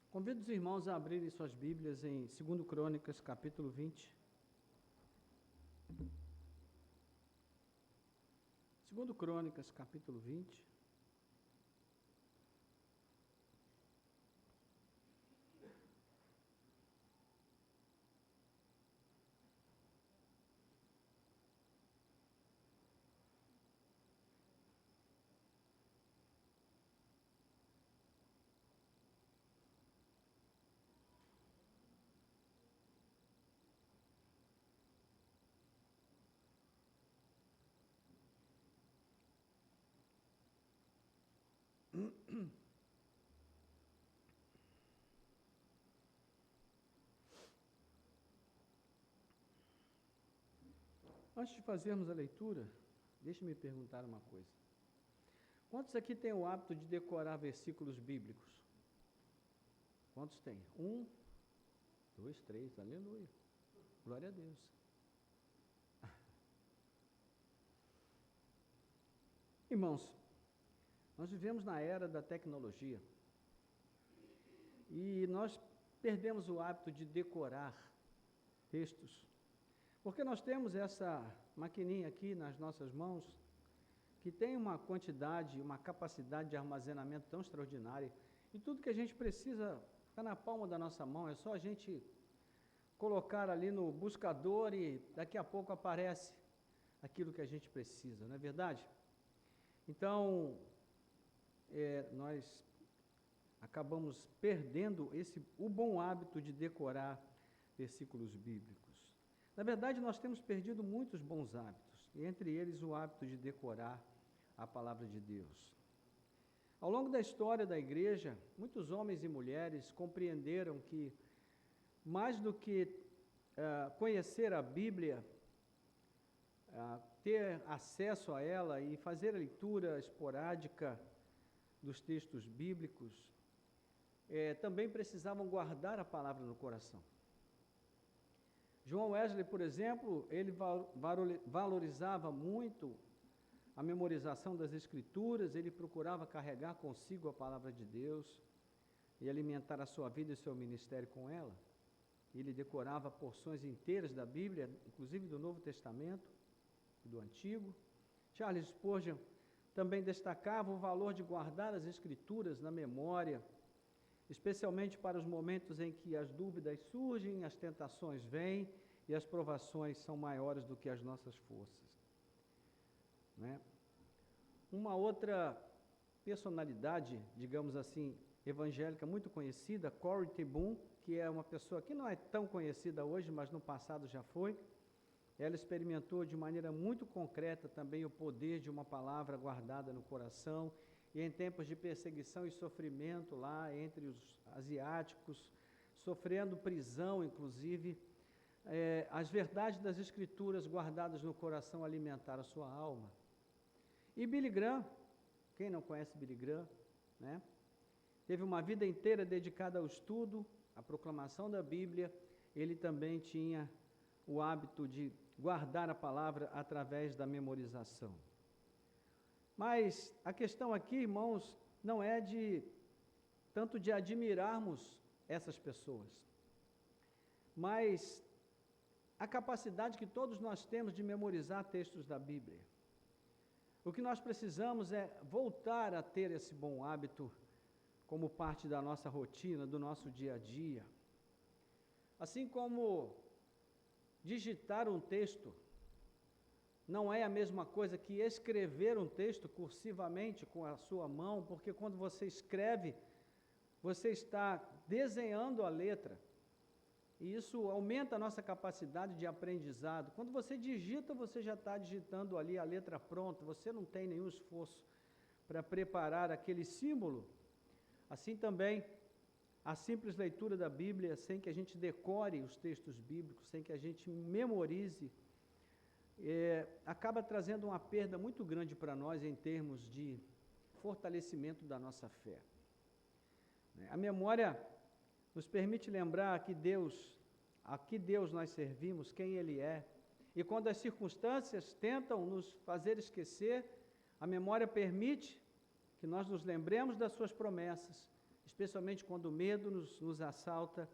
Convido os irmãos a abrirem suas Bíblias em 2 Crônicas, capítulo 20. 2 Crônicas, capítulo 20. Antes de fazermos a leitura, deixe-me perguntar uma coisa. Quantos aqui têm o hábito de decorar versículos bíblicos? Quantos têm? 1, 2, 3, aleluia. Glória a Deus. Irmãos, nós vivemos na era da tecnologia e nós perdemos o hábito de decorar textos, porque nós temos essa maquininha aqui nas nossas mãos que tem uma quantidade, uma capacidade de armazenamento tão extraordinária e tudo que a gente precisa está na palma da nossa mão, é só a gente colocar ali no buscador e daqui a pouco aparece aquilo que a gente precisa, não é verdade? Então, nós acabamos perdendo o bom hábito de decorar versículos bíblicos. Na verdade, nós temos perdido muitos bons hábitos, e entre eles o hábito de decorar a palavra de Deus. Ao longo da história da igreja, muitos homens e mulheres compreenderam que, mais do que conhecer a Bíblia, ter acesso a ela e fazer a leitura esporádica dos textos bíblicos, também precisavam guardar a palavra no coração. João Wesley, por exemplo, ele valorizava muito a memorização das Escrituras, ele procurava carregar consigo a palavra de Deus e alimentar a sua vida e seu ministério com ela. Ele decorava porções inteiras da Bíblia, inclusive do Novo Testamento e do Antigo. Charles Spurgeon também destacava o valor de guardar as Escrituras na memória, especialmente para os momentos em que as dúvidas surgem, as tentações vêm e as provações são maiores do que as nossas forças. Né? Uma outra personalidade, digamos assim, evangélica muito conhecida, Corrie ten Boom, que é uma pessoa que não é tão conhecida hoje, mas no passado já foi. Ela experimentou de maneira muito concreta também o poder de uma palavra guardada no coração, e em tempos de perseguição e sofrimento lá entre os asiáticos, sofrendo prisão inclusive, as verdades das Escrituras guardadas no coração alimentaram a sua alma. E Billy Graham, quem não conhece Billy Graham, né? Teve uma vida inteira dedicada ao estudo, à proclamação da Bíblia. Ele também tinha o hábito de guardar a palavra através da memorização. Mas a questão aqui, irmãos, não é tanto de admirarmos essas pessoas, mas a capacidade que todos nós temos de memorizar textos da Bíblia. O que nós precisamos é voltar a ter esse bom hábito como parte da nossa rotina, do nosso dia a dia. Assim como digitar um texto não é a mesma coisa que escrever um texto cursivamente com a sua mão, porque quando você escreve, você está desenhando a letra, e isso aumenta a nossa capacidade de aprendizado. Quando você digita, você já está digitando ali a letra pronta, você não tem nenhum esforço para preparar aquele símbolo. Assim também, a simples leitura da Bíblia, sem que a gente decore os textos bíblicos, sem que a gente memorize, acaba trazendo uma perda muito grande para nós em termos de fortalecimento da nossa fé. A memória nos permite lembrar a que Deus nós servimos, quem Ele é. E quando as circunstâncias tentam nos fazer esquecer, a memória permite que nós nos lembremos das suas promessas, especialmente quando o medo nos assalta,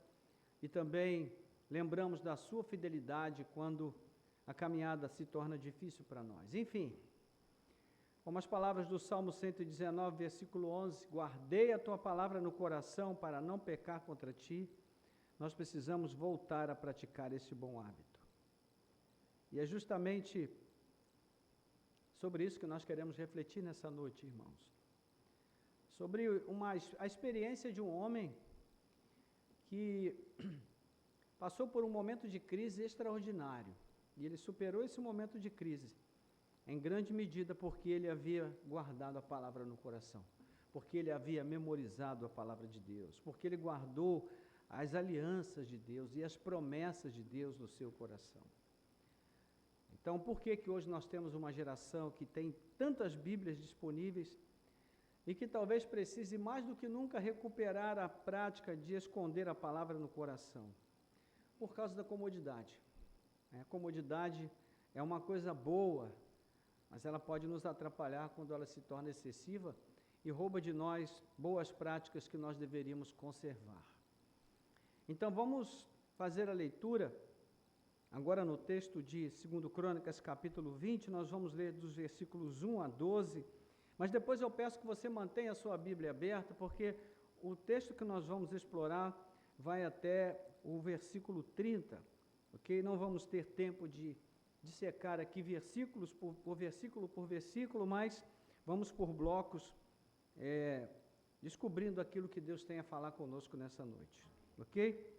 e também lembramos da sua fidelidade quando a caminhada se torna difícil para nós. Enfim, como as palavras do Salmo 119, versículo 11, guardei a tua palavra no coração para não pecar contra ti, nós precisamos voltar a praticar esse bom hábito. E é justamente sobre isso que nós queremos refletir nessa noite, irmãos. Sobre a experiência de um homem que passou por um momento de crise extraordinário. E ele superou esse momento de crise, em grande medida porque ele havia guardado a palavra no coração, porque ele havia memorizado a palavra de Deus, porque ele guardou as alianças de Deus e as promessas de Deus no seu coração. Então, por que hoje nós temos uma geração que tem tantas Bíblias disponíveis e que talvez precise mais do que nunca recuperar a prática de esconder a palavra no coração? Por causa da comodidade. A comodidade é uma coisa boa, mas ela pode nos atrapalhar quando ela se torna excessiva e rouba de nós boas práticas que nós deveríamos conservar. Então, vamos fazer a leitura. Agora no texto de 2 Crônicas, capítulo 20, nós vamos ler dos versículos 1 a 12, mas depois eu peço que você mantenha a sua Bíblia aberta, porque o texto que nós vamos explorar vai até o versículo 30, ok? Não vamos ter tempo de dissecar aqui versículos por versículo, mas vamos por blocos, descobrindo aquilo que Deus tem a falar conosco nessa noite, ok?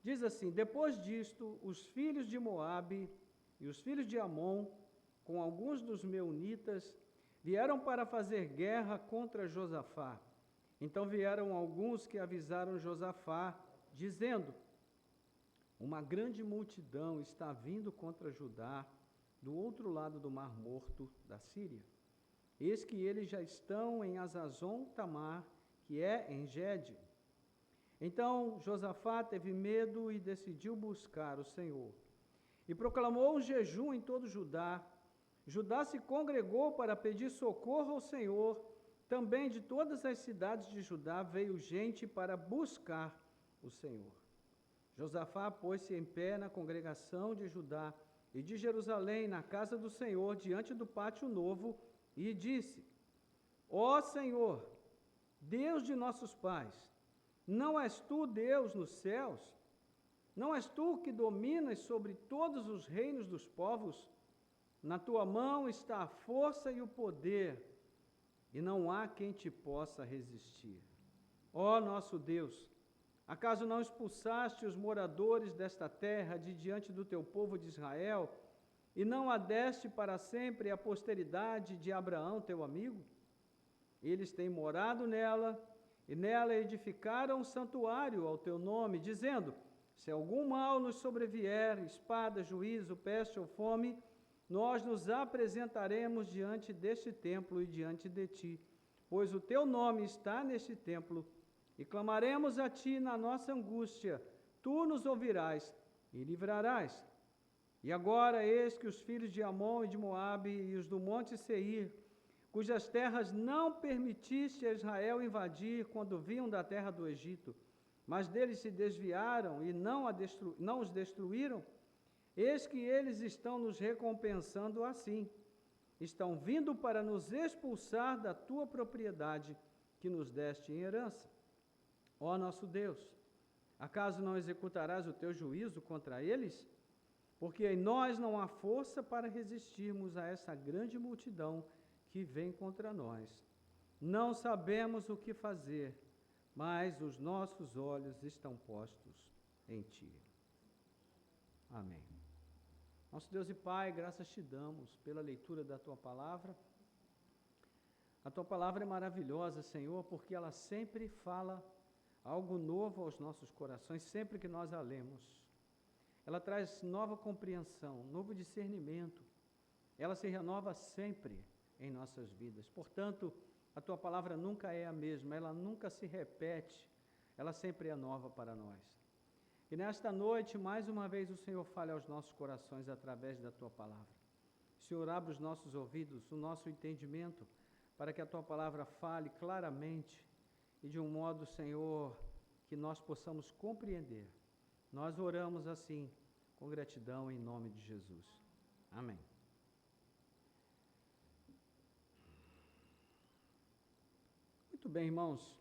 Diz assim: depois disto, os filhos de Moabe e os filhos de Amon, com alguns dos meunitas, vieram para fazer guerra contra Josafá. Então vieram alguns que avisaram Josafá, dizendo: uma grande multidão está vindo contra Judá, do outro lado do Mar Morto da Síria. Eis que eles já estão em Hazazon Tamar, que é em Gede. Então Josafá teve medo e decidiu buscar o Senhor. E proclamou um jejum em todo Judá. Judá se congregou para pedir socorro ao Senhor. Também de todas as cidades de Judá veio gente para buscar o Senhor. Josafá pôs-se em pé na congregação de Judá e de Jerusalém, na casa do Senhor, diante do pátio novo, e disse: ó Senhor, Deus de nossos pais, não és tu Deus nos céus? Não és tu que dominas sobre todos os reinos dos povos? Na tua mão está a força e o poder, e não há quem te possa resistir. Ó nosso Deus, acaso não expulsaste os moradores desta terra de diante do teu povo de Israel, e não a deste para sempre a posteridade de Abraão, teu amigo? Eles têm morado nela, e nela edificaram um santuário ao teu nome, dizendo: se algum mal nos sobrevier, espada, juízo, peste ou fome, nós nos apresentaremos diante deste templo e diante de ti, pois o teu nome está neste templo, e clamaremos a ti na nossa angústia, tu nos ouvirás e livrarás. E agora eis que os filhos de Amon e de Moabe e os do monte Seir, cujas terras não permitiste a Israel invadir quando vinham da terra do Egito, mas deles se desviaram e não os destruíram, eis que eles estão nos recompensando assim. Estão vindo para nos expulsar da tua propriedade, que nos deste em herança. Ó nosso Deus, acaso não executarás o teu juízo contra eles? Porque em nós não há força para resistirmos a essa grande multidão que vem contra nós. Não sabemos o que fazer, mas os nossos olhos estão postos em ti. Amém. Nosso Deus e Pai, graças te damos pela leitura da tua palavra. A tua palavra é maravilhosa, Senhor, porque ela sempre fala algo novo aos nossos corações, sempre que nós a lemos. Ela traz nova compreensão, novo discernimento. Ela se renova sempre em nossas vidas. Portanto, a tua palavra nunca é a mesma, ela nunca se repete, ela sempre é nova para nós. E nesta noite, mais uma vez, o Senhor fale aos nossos corações através da Tua palavra. Senhor, abre os nossos ouvidos, o nosso entendimento, para que a Tua palavra fale claramente e de um modo, Senhor, que nós possamos compreender. Nós oramos assim, com gratidão, em nome de Jesus. Amém. Muito bem, irmãos.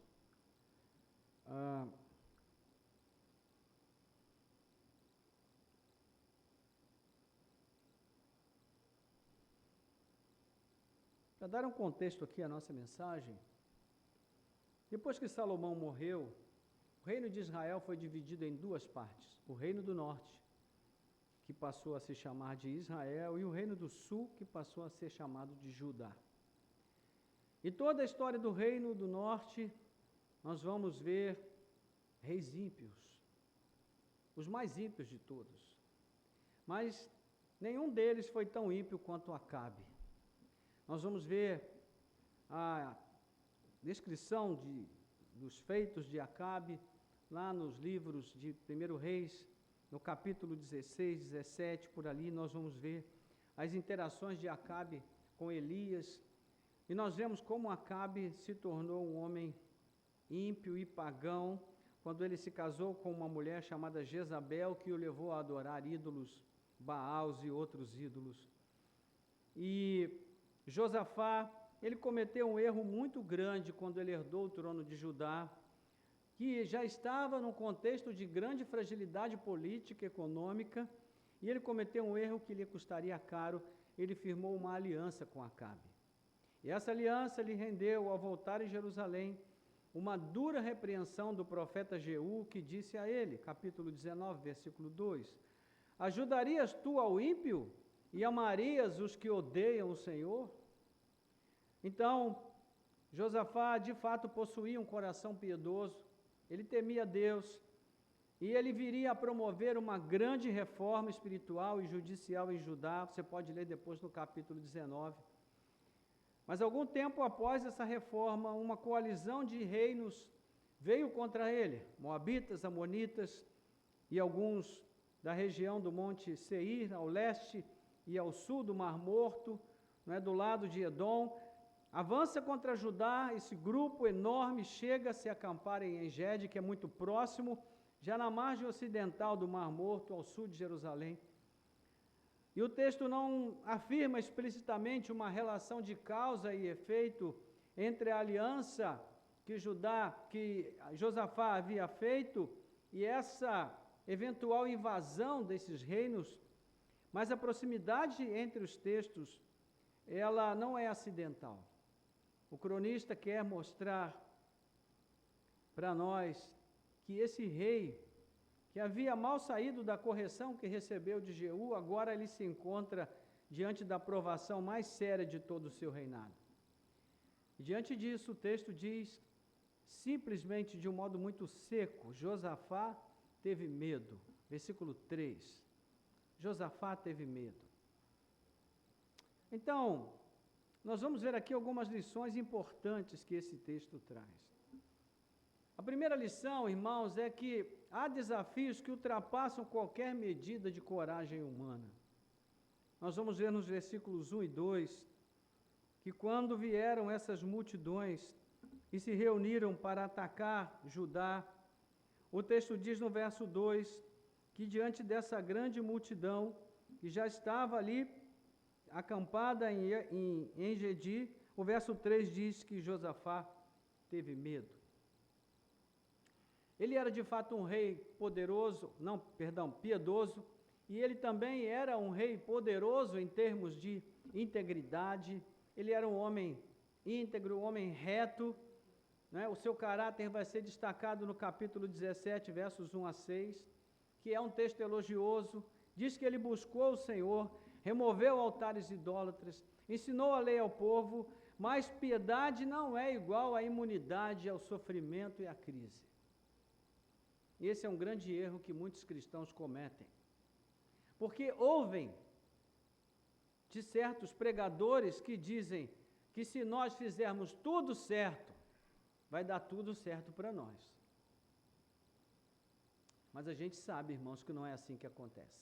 Para dar um contexto aqui à nossa mensagem, depois que Salomão morreu, o reino de Israel foi dividido em duas partes. O reino do norte, que passou a se chamar de Israel, e o reino do sul, que passou a ser chamado de Judá. E toda a história do reino do norte, nós vamos ver reis ímpios, os mais ímpios de todos. Mas nenhum deles foi tão ímpio quanto Acabe. Nós vamos ver a descrição dos feitos de Acabe lá nos livros de 1 Reis, no capítulo 16, 17, por ali nós vamos ver as interações de Acabe com Elias, e nós vemos como Acabe se tornou um homem ímpio e pagão, quando ele se casou com uma mulher chamada Jezabel, que o levou a adorar ídolos, Baals e outros ídolos. E Josafá, ele cometeu um erro muito grande quando ele herdou o trono de Judá, que já estava num contexto de grande fragilidade política e econômica, e ele cometeu um erro que lhe custaria caro. Ele firmou uma aliança com Acabe. E essa aliança lhe rendeu, ao voltar em Jerusalém, uma dura repreensão do profeta Jeú, que disse a ele, capítulo 19, versículo 2, ajudarias tu ao ímpio e amarias os que odeiam o Senhor? Então, Josafá, de fato, possuía um coração piedoso, ele temia Deus, e ele viria a promover uma grande reforma espiritual e judicial em Judá. Você pode ler depois no capítulo 19. Mas algum tempo após essa reforma, uma coalizão de reinos veio contra ele, moabitas, amonitas e alguns da região do Monte Seir, ao leste e ao sul do Mar Morto, do lado de Edom. Avança contra Judá, esse grupo enorme chega a se acampar em Engede, que é muito próximo, já na margem ocidental do Mar Morto, ao sul de Jerusalém. E o texto não afirma explicitamente uma relação de causa e efeito entre a aliança que Josafá havia feito e essa eventual invasão desses reinos, mas a proximidade entre os textos, ela não é acidental. O cronista quer mostrar para nós que esse rei, que havia mal saído da correção que recebeu de Jeú, agora ele se encontra diante da provação mais séria de todo o seu reinado. E diante disso, o texto diz, simplesmente de um modo muito seco, Josafá teve medo. Versículo 3. Josafá teve medo. Então, nós vamos ver aqui algumas lições importantes que esse texto traz. A primeira lição, irmãos, é que há desafios que ultrapassam qualquer medida de coragem humana. Nós vamos ver nos versículos 1 e 2, que quando vieram essas multidões e se reuniram para atacar Judá, o texto diz no verso 2, que diante dessa grande multidão, que já estava ali acampada em Engedi, o verso 3 diz que Josafá teve medo. Ele era de fato um rei piedoso, e ele também era um rei poderoso em termos de integridade. Ele era um homem íntegro, um homem reto, O seu caráter vai ser destacado no capítulo 17, versos 1 a 6, que é um texto elogioso. Diz que ele buscou o Senhor, removeu altares idólatras, ensinou a lei ao povo, mas piedade não é igual à imunidade ao sofrimento e à crise. Esse é um grande erro que muitos cristãos cometem, porque ouvem de certos pregadores que dizem que se nós fizermos tudo certo, vai dar tudo certo para nós. Mas a gente sabe, irmãos, que não é assim que acontece.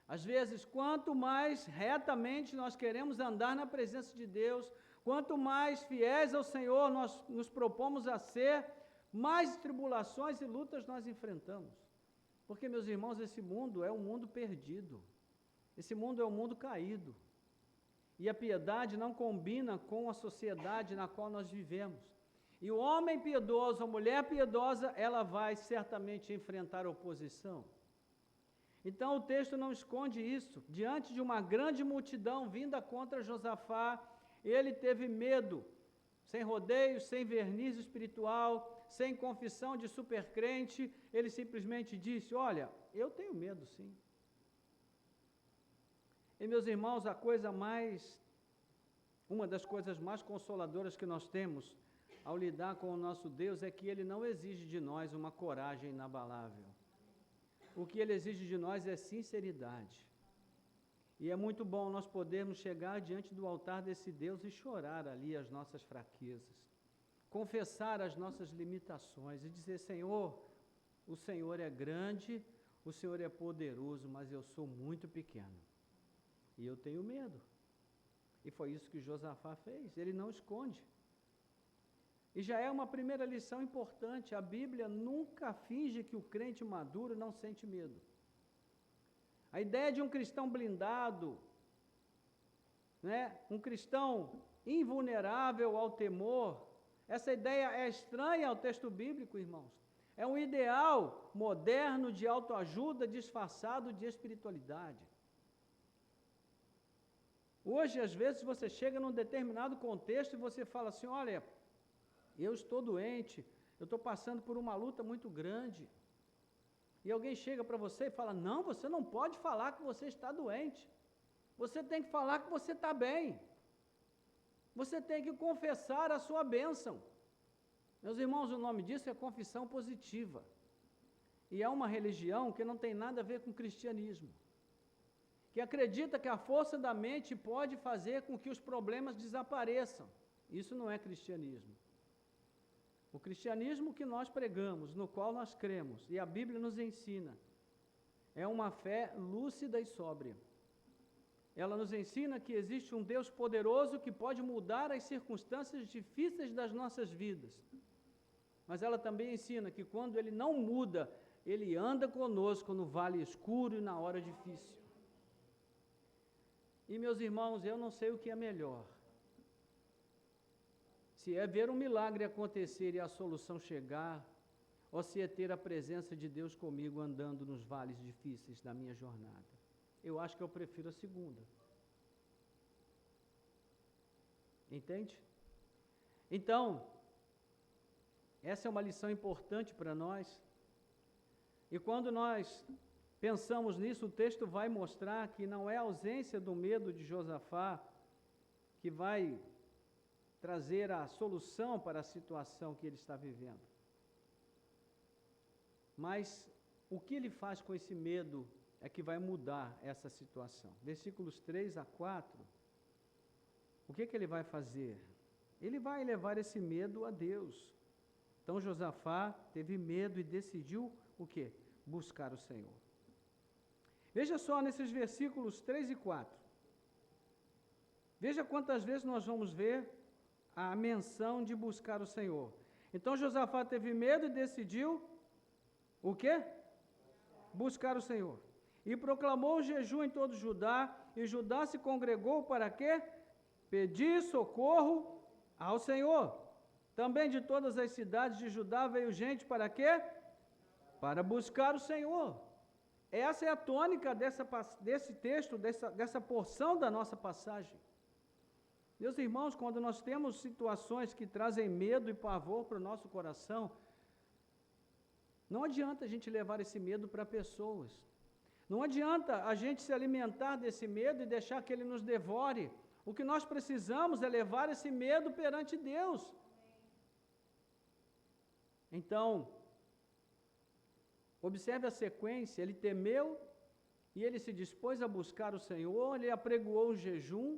Às vezes, quanto mais retamente nós queremos andar na presença de Deus, quanto mais fiéis ao Senhor nós nos propomos a ser, mais tribulações e lutas nós enfrentamos. Porque, meus irmãos, esse mundo é um mundo perdido. Esse mundo é um mundo caído. E a piedade não combina com a sociedade na qual nós vivemos. E o homem piedoso, a mulher piedosa, ela vai certamente enfrentar oposição. Então o texto não esconde isso. Diante de uma grande multidão vinda contra Josafá, ele teve medo, sem rodeios, sem verniz espiritual, sem confissão de supercrente, ele simplesmente disse: olha, eu tenho medo sim. E meus irmãos, uma das coisas mais consoladoras que nós temos ao lidar com o nosso Deus é que Ele não exige de nós uma coragem inabalável. O que Ele exige de nós é sinceridade. E é muito bom nós podermos chegar diante do altar desse Deus e chorar ali as nossas fraquezas, confessar as nossas limitações e dizer: Senhor, o Senhor é grande, o Senhor é poderoso, mas eu sou muito pequeno. E eu tenho medo. E foi isso que Josafá fez, ele não esconde. E já é uma primeira lição importante: a Bíblia nunca finge que o crente maduro não sente medo. A ideia de um cristão blindado, né, um cristão invulnerável ao temor, essa ideia é estranha ao texto bíblico, irmãos. É um ideal moderno de autoajuda disfarçado de espiritualidade. Hoje, às vezes, você chega num determinado contexto e você fala assim: olha, eu estou doente, eu estou passando por uma luta muito grande. E alguém chega para você e fala: não, você não pode falar que você está doente. Você tem que falar que você está bem. Você tem que confessar a sua bênção. Meus irmãos, o nome disso é confissão positiva. E é uma religião que não tem nada a ver com cristianismo, que acredita que a força da mente pode fazer com que os problemas desapareçam. Isso não é cristianismo. O cristianismo que nós pregamos, no qual nós cremos, e a Bíblia nos ensina, é uma fé lúcida e sóbria. Ela nos ensina que existe um Deus poderoso que pode mudar as circunstâncias difíceis das nossas vidas. Mas ela também ensina que quando Ele não muda, Ele anda conosco no vale escuro e na hora difícil. E, meus irmãos, eu não sei o que é melhor. Se é ver um milagre acontecer e a solução chegar, ou se é ter a presença de Deus comigo andando nos vales difíceis da minha jornada. Eu acho que eu prefiro a segunda. Entende? Então, essa é uma lição importante para nós. E quando nós pensamos nisso, o texto vai mostrar que não é a ausência do medo de Josafá que vai trazer a solução para a situação que ele está vivendo. Mas o que ele faz com esse medo é que vai mudar essa situação. Versículos 3 a 4, o que ele vai fazer? Ele vai levar esse medo a Deus. Então Josafá teve medo e decidiu o quê? Buscar o Senhor. Veja só nesses versículos 3 e 4. Veja quantas vezes nós vamos ver a menção de buscar o Senhor. Então Josafá teve medo e decidiu o quê? Buscar o Senhor. E proclamou o jejum em todo Judá, e Judá se congregou para quê? Pedir socorro ao Senhor. Também de todas as cidades de Judá veio gente para quê? Para buscar o Senhor. Essa é a tônica desse texto, dessa porção da nossa passagem. Meus irmãos, quando nós temos situações que trazem medo e pavor para o nosso coração, não adianta a gente levar esse medo para pessoas. Não adianta a gente se alimentar desse medo e deixar que ele nos devore. O que nós precisamos é levar esse medo perante Deus. Então, observe a sequência: ele temeu e ele se dispôs a buscar o Senhor, ele apregoou o jejum.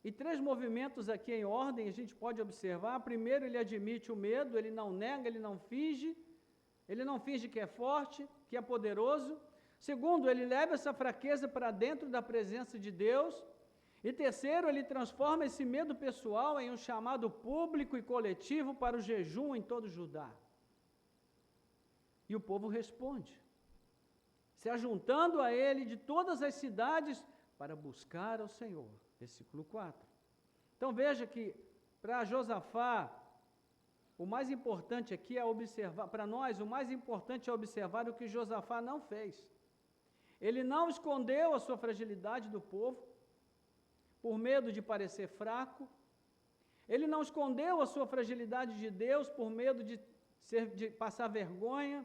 E 3 movimentos aqui em ordem a gente pode observar. Primeiro, ele admite o medo, ele não nega, ele não finge. ele não finge que é forte, que é poderoso. Segundo, ele leva essa fraqueza para dentro da presença de Deus. E terceiro, ele transforma esse medo pessoal em um chamado público e coletivo para o jejum em todo Judá. E o povo responde, se ajuntando a ele de todas as cidades para buscar ao Senhor. Versículo 4. Então veja que para Josafá, o mais importante aqui é observar, para nós, o mais importante é observar o que Josafá não fez. Ele não escondeu a sua fragilidade do povo, por medo de parecer fraco. Ele não escondeu a sua fragilidade de Deus, por medo de passar vergonha.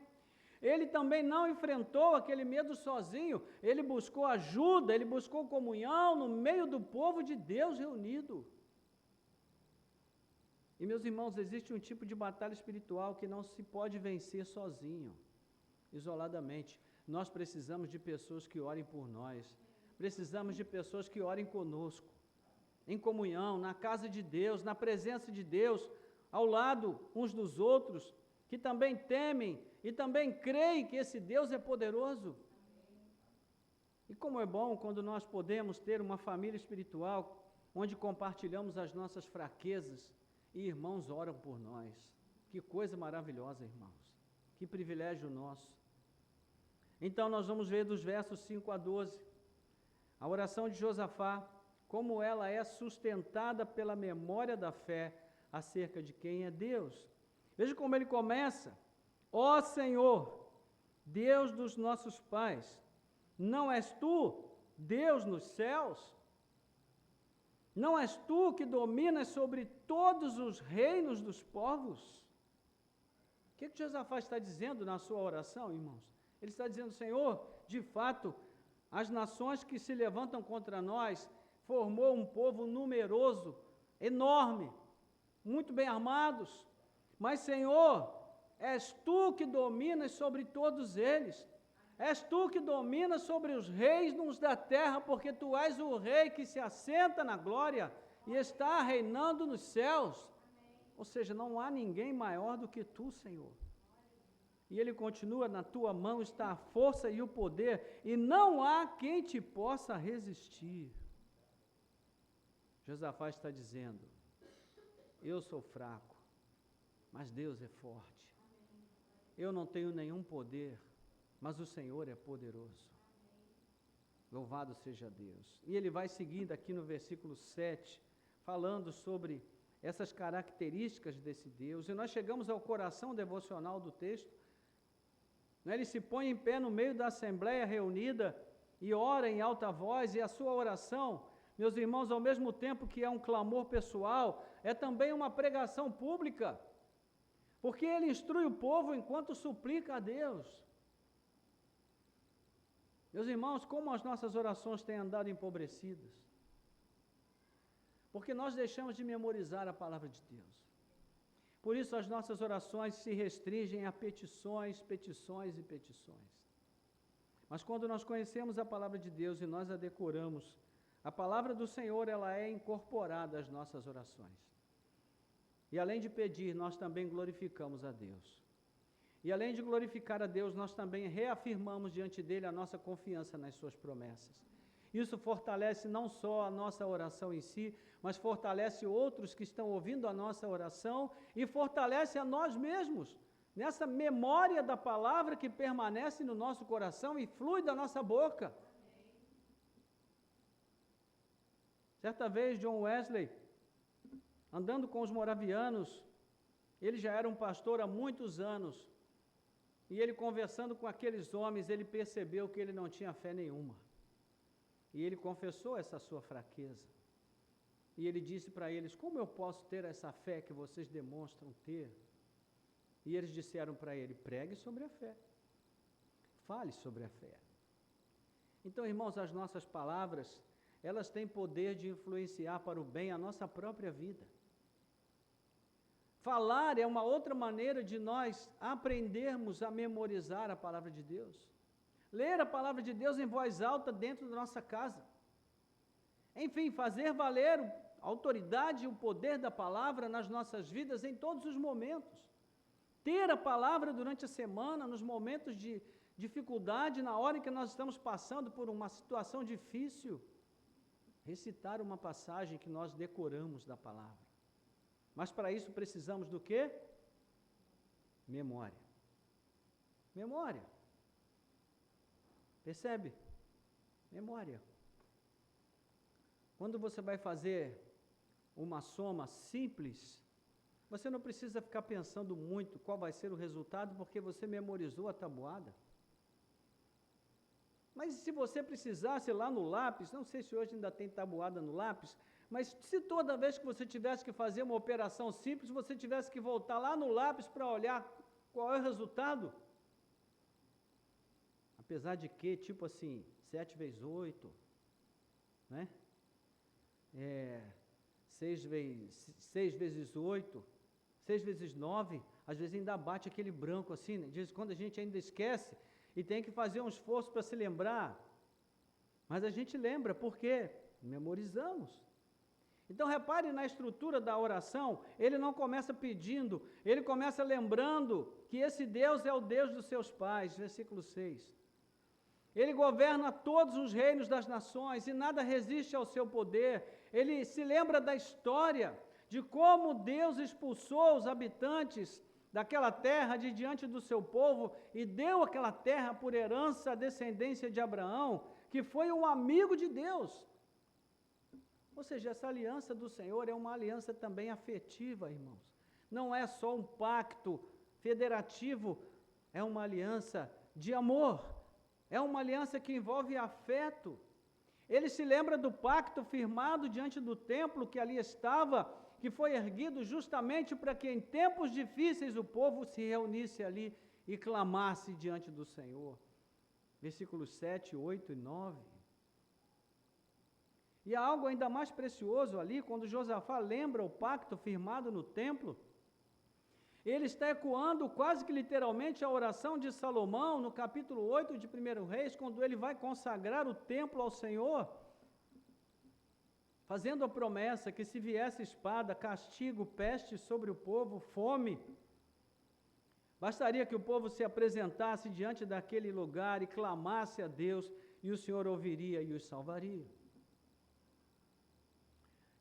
Ele também não enfrentou aquele medo sozinho. Ele buscou ajuda, ele buscou comunhão no meio do povo de Deus reunido. E, meus irmãos, existe um tipo de batalha espiritual que não se pode vencer sozinho, isoladamente. Nós precisamos de pessoas que orem por nós. Precisamos de pessoas que orem conosco, em comunhão, na casa de Deus, na presença de Deus, ao lado uns dos outros, que também temem e também creem que esse Deus é poderoso. E como é bom quando nós podemos ter uma família espiritual, onde compartilhamos as nossas fraquezas, e irmãos oram por nós. Que coisa maravilhosa, irmãos. Que privilégio nosso. Então nós vamos ver dos versos 5 a 12, a oração de Josafá, como ela é sustentada pela memória da fé acerca de quem é Deus. Veja como ele começa: ó Senhor, Deus dos nossos pais, não és tu Deus nos céus? Não és tu que dominas sobre todos os reinos dos povos? O que Josafá está dizendo na sua oração, irmãos? Ele está dizendo: Senhor, de fato, as nações que se levantam contra nós formou um povo numeroso, enorme, muito bem armados, mas, Senhor, és tu que dominas sobre todos eles. És tu que dominas sobre os reinos da terra, porque tu és o rei que se assenta na glória e está reinando nos céus. Ou seja, não há ninguém maior do que tu, Senhor. E ele continua: na tua mão está a força e o poder, e não há quem te possa resistir. Josafá está dizendo: eu sou fraco, mas Deus é forte. Eu não tenho nenhum poder, mas o Senhor é poderoso. Louvado seja Deus. E ele vai seguindo aqui no versículo 7, falando sobre essas características desse Deus. E nós chegamos ao coração devocional do texto. Ele se põe em pé no meio da assembleia reunida e ora em alta voz, e a sua oração, meus irmãos, ao mesmo tempo que é um clamor pessoal, é também uma pregação pública, porque ele instrui o povo enquanto suplica a Deus. Meus irmãos, como as nossas orações têm andado empobrecidas? Porque nós deixamos de memorizar a palavra de Deus. Por isso as nossas orações se restringem a petições, petições e petições. Mas quando nós conhecemos a palavra de Deus e nós a decoramos, a palavra do Senhor, ela é incorporada às nossas orações. E além de pedir, nós também glorificamos a Deus. E além de glorificar a Deus, nós também reafirmamos diante dele a nossa confiança nas suas promessas. Isso fortalece não só a nossa oração em si, mas fortalece outros que estão ouvindo a nossa oração e fortalece a nós mesmos, nessa memória da palavra que permanece no nosso coração e flui da nossa boca. Certa vez, John Wesley, andando com os moravianos, ele já era um pastor há muitos anos, e ele conversando com aqueles homens, ele percebeu que ele não tinha fé nenhuma. E ele confessou essa sua fraqueza. E ele disse para eles: como eu posso ter essa fé que vocês demonstram ter? E eles disseram para ele: pregue sobre a fé. Fale sobre a fé. Então, irmãos, as nossas palavras, elas têm poder de influenciar para o bem a nossa própria vida. Falar é uma outra maneira de nós aprendermos a memorizar a palavra de Deus. Ler a palavra de Deus em voz alta dentro da nossa casa. Enfim, fazer valer a autoridade e o poder da palavra nas nossas vidas em todos os momentos. ter a palavra durante a semana, nos momentos de dificuldade, na hora em que nós estamos passando por uma situação difícil, recitar uma passagem que nós decoramos da palavra. Mas para isso precisamos do quê? Memória. Memória. Percebe? Memória. Quando você vai fazer uma soma simples, você não precisa ficar pensando muito qual vai ser o resultado, porque você memorizou a tabuada. Mas se você precisasse lá no lápis, não sei se hoje ainda tem tabuada no lápis, mas se toda vez que você tivesse que fazer uma operação simples, você tivesse que voltar lá no lápis para olhar qual é o resultado, apesar de que, tipo assim, 7 vezes 8, né? 6 vezes 8, 6 vezes 9, às vezes ainda bate aquele branco assim, né? De vez em quando a gente ainda esquece e tem que fazer um esforço para se lembrar, mas a gente lembra, por quê? Memorizamos. Então repare na estrutura da oração, ele não começa pedindo, ele começa lembrando que esse Deus é o Deus dos seus pais, versículo 6. Ele governa todos os reinos das nações e nada resiste ao seu poder. Ele se lembra da história de como Deus expulsou os habitantes daquela terra de diante do seu povo e deu aquela terra por herança à descendência de Abraão, que foi um amigo de Deus. Ou seja, essa aliança do Senhor é uma aliança também afetiva, irmãos. Não é só um pacto federativo, é uma aliança de amor. É uma aliança que envolve afeto. Ele se lembra do pacto firmado diante do templo que ali estava, que foi erguido justamente para que em tempos difíceis o povo se reunisse ali e clamasse diante do Senhor. Versículos 7, 8 e 9. E há algo ainda mais precioso ali, quando Josafá lembra o pacto firmado no templo, ele está ecoando quase que literalmente a oração de Salomão, no capítulo 8 de 1 Reis, quando ele vai consagrar o templo ao Senhor, fazendo a promessa que se viesse espada, castigo, peste sobre o povo, fome, bastaria que o povo se apresentasse diante daquele lugar e clamasse a Deus, e o Senhor ouviria e os salvaria.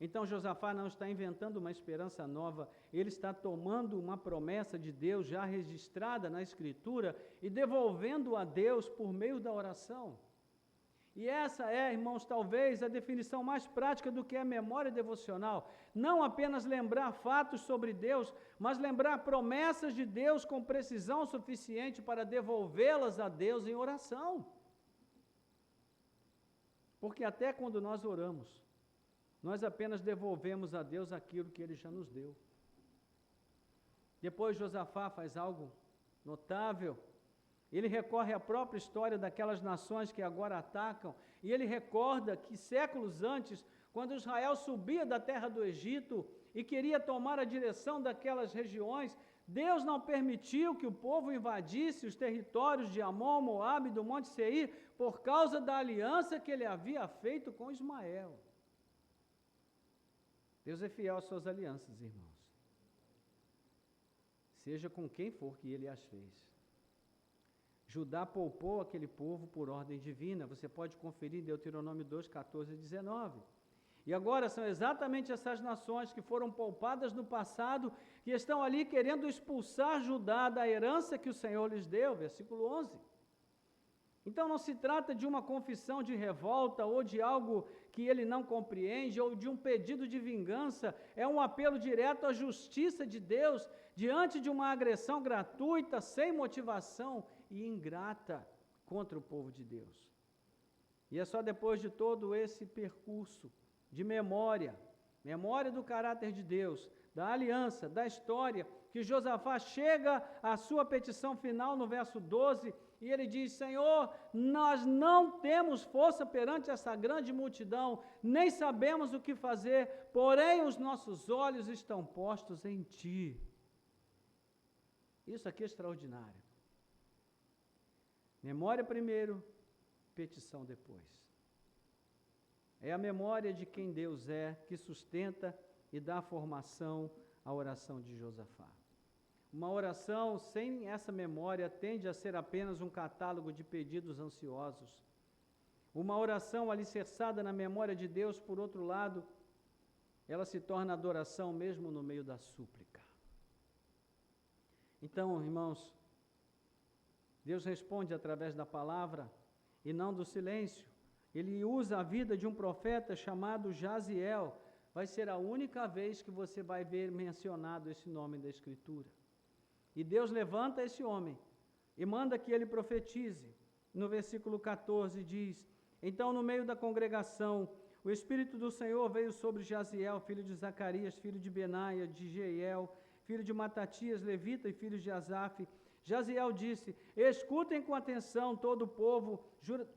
Então Josafá não está inventando uma esperança nova, ele está tomando uma promessa de Deus já registrada na Escritura e devolvendo a Deus por meio da oração. E essa é, irmãos, talvez a definição mais prática do que é memória devocional. Não apenas lembrar fatos sobre Deus, mas lembrar promessas de Deus com precisão suficiente para devolvê-las a Deus em oração. Porque até quando nós oramos, nós apenas devolvemos a Deus aquilo que Ele já nos deu. Depois Josafá faz algo notável. Ele recorre à própria história daquelas nações que agora atacam, e ele recorda que séculos antes, quando Israel subia da terra do Egito e queria tomar a direção daquelas regiões, Deus não permitiu que o povo invadisse os territórios de Amon, Moabe e do Monte Seir, por causa da aliança que ele havia feito com Ismael. Deus é fiel às suas alianças, irmãos. Seja com quem for que ele as fez. Judá poupou aquele povo por ordem divina. Você pode conferir em Deuteronômio 2, 14 e 19. E agora são exatamente essas nações que foram poupadas no passado, que estão ali querendo expulsar Judá da herança que o Senhor lhes deu, versículo 11. Então não se trata de uma confissão de revolta ou de algo que ele não compreende ou de um pedido de vingança, é um apelo direto à justiça de Deus diante de uma agressão gratuita, sem motivação e ingrata contra o povo de Deus. E é só depois de todo esse percurso de memória do caráter de Deus, da aliança, da história, que Josafá chega à sua petição final no verso 12, e ele diz: Senhor, nós não temos força perante essa grande multidão, nem sabemos o que fazer, porém os nossos olhos estão postos em Ti. Isso aqui é extraordinário. Memória primeiro, petição depois. É a memória de quem Deus é, que sustenta e dá formação à oração de Josafá. Uma oração sem essa memória tende a ser apenas um catálogo de pedidos ansiosos. Uma oração alicerçada na memória de Deus, por outro lado, ela se torna adoração mesmo no meio da súplica. Então, irmãos, Deus responde através da palavra e não do silêncio. Ele usa a vida de um profeta chamado Jaziel. Vai ser a única vez que você vai ver mencionado esse nome da Escritura. E Deus levanta esse homem e manda que ele profetize. No versículo 14 diz: então, no meio da congregação, o Espírito do Senhor veio sobre Jaziel, filho de Zacarias, filho de Benaia, de Jeiel, filho de Matatias, levita e filho de Asaf. Jaziel disse: escutem com atenção todo o povo,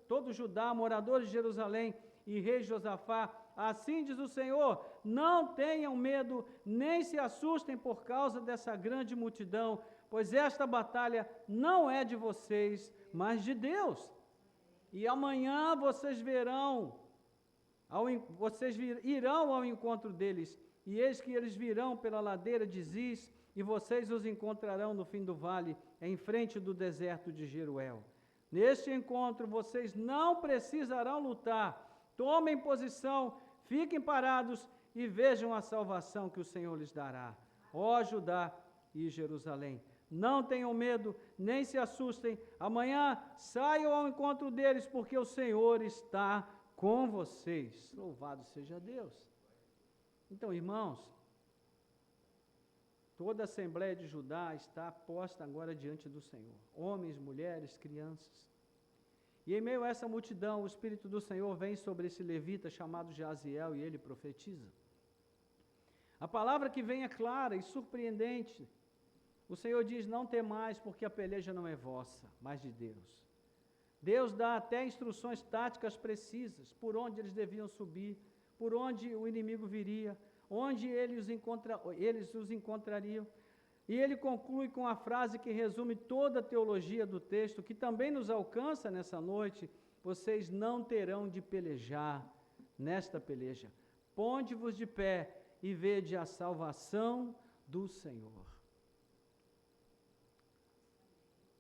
todo Judá, moradores de Jerusalém e rei Josafá. Assim diz o Senhor: não tenham medo, nem se assustem por causa dessa grande multidão, pois esta batalha não é de vocês, mas de Deus. E amanhã vocês irão ao encontro deles, e eis que eles virão pela ladeira de Ziz, e vocês os encontrarão no fim do vale, em frente do deserto de Jeruel. Neste encontro vocês não precisarão lutar, tomem posição, fiquem parados e vejam a salvação que o Senhor lhes dará, ó Judá e Jerusalém. Não tenham medo, nem se assustem, amanhã saiam ao encontro deles, porque o Senhor está com vocês. Louvado seja Deus. Então, irmãos, toda a Assembleia de Judá está posta agora diante do Senhor, homens, mulheres, crianças. E em meio a essa multidão, o Espírito do Senhor vem sobre esse levita chamado Jaziel e ele profetiza. A palavra que vem é clara e surpreendente. O Senhor diz: não temais, porque a peleja não é vossa, mas de Deus. Deus dá até instruções táticas precisas, por onde eles deviam subir, por onde o inimigo viria, onde eles os encontrariam. E ele conclui com a frase que resume toda a teologia do texto, que também nos alcança nessa noite: vocês não terão de pelejar nesta peleja. Ponde-vos de pé e vede a salvação do Senhor.